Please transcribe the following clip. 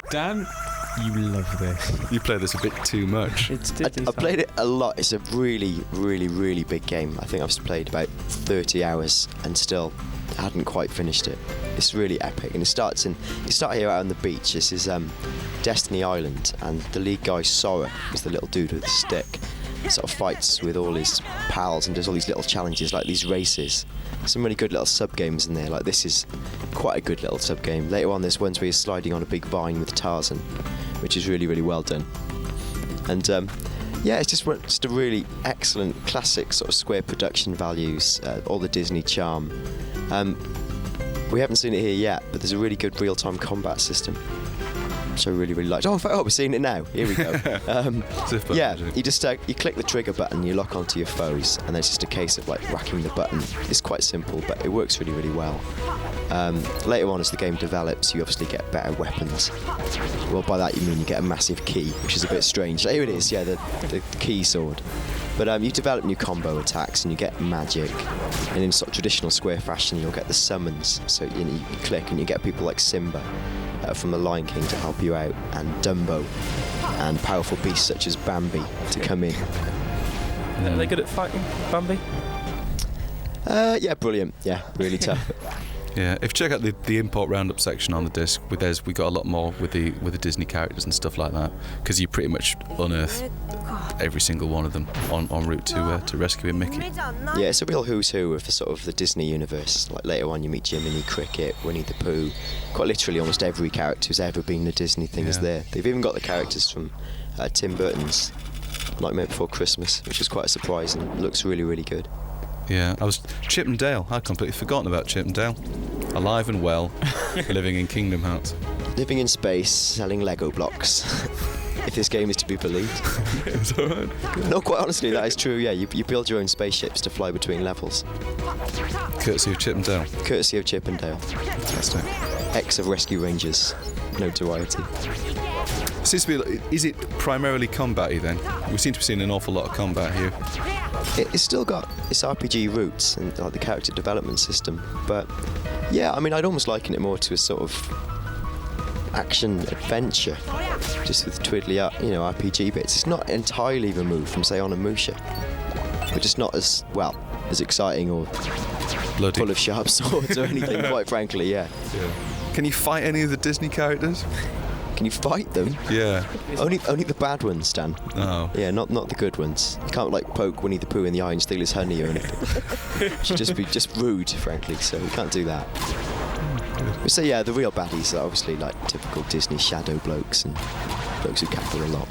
Dan, you love this. You play this a bit too much. I played it a lot. It's a really, really, really big game. I think I've played about 30 hours and still hadn't quite finished it. It's really epic, and you start here out on the beach. This is Destiny Island, and the lead guy Sora is the little dude with the stick. Sort of fights with all his pals and does all these little challenges, like these races. Some really good little sub games in there. Like this is quite a good little sub game. Later on, there's ones where you're sliding on a big vine with Tarzan, which is really, really well done. And yeah, it's just a really excellent classic sort of Square production values, all the Disney charm. We haven't seen it here yet, but there's a really good real-time combat system, which I really, really liked. Oh, in fact, we're seeing it now. Here we go. Yeah, you just you click the trigger button, you lock onto your foes, and then it's just a case of like whacking the button. It's quite simple, but it works really, really well. Later on, as the game develops, you obviously get better weapons. Well, by that you mean you get a massive key, which is a bit strange. Here it is, yeah, the key sword. But you develop new combo attacks and you get magic, and in sort of traditional Square fashion, you'll get the summons. So you click and you get people like Simba from The Lion King to help you out, and Dumbo, and powerful beasts such as Bambi to come in. Are they good at fighting, Bambi? Yeah, brilliant. Yeah, really tough. Yeah, if you check out the import roundup section on the disc, we got a lot more with the Disney characters and stuff like that, because you pretty much unearth every single one of them en route to rescuing Mickey. Yeah, it's a real who's who of the Disney universe. Like later on, you meet Jiminy Cricket, Winnie the Pooh. Quite literally, almost every character who's ever been a Disney thing is there. They've even got the characters from Tim Burton's Nightmare Before Christmas, which was quite a surprise and looks really, really good. Yeah, Chip and Dale. I'd completely forgotten about Chip and Dale. Alive and well, living in Kingdom Hearts. Living in space, selling Lego blocks. If this game is to be believed. It's all right. No, quite honestly, that is true. Yeah, you build your own spaceships to fly between levels. Courtesy of Chip and Dale. Courtesy of Chip and Dale. Fantastic. Ex of Rescue Rangers. Notoriety. Seems to be. Is it primarily combat-y then? We seem to be seeing an awful lot of combat here. It's still got its RPG roots and like the character development system, but yeah, I mean, I'd almost liken it more to a sort of action adventure, just with twiddly, RPG bits. It's not entirely removed from, say, Onimusha, but just not as exciting or Bloody. Full of sharp swords or anything. Quite frankly, yeah. Can you fight any of the Disney characters? Can you fight them? Yeah. Only the bad ones, Dan. Oh. Yeah, not the good ones. You can't poke Winnie the Pooh in the eye and steal his honey or anything. It should just be rude, frankly. So you can't do that. So yeah, the real baddies are obviously like typical Disney shadow blokes and blokes who cackle a lot.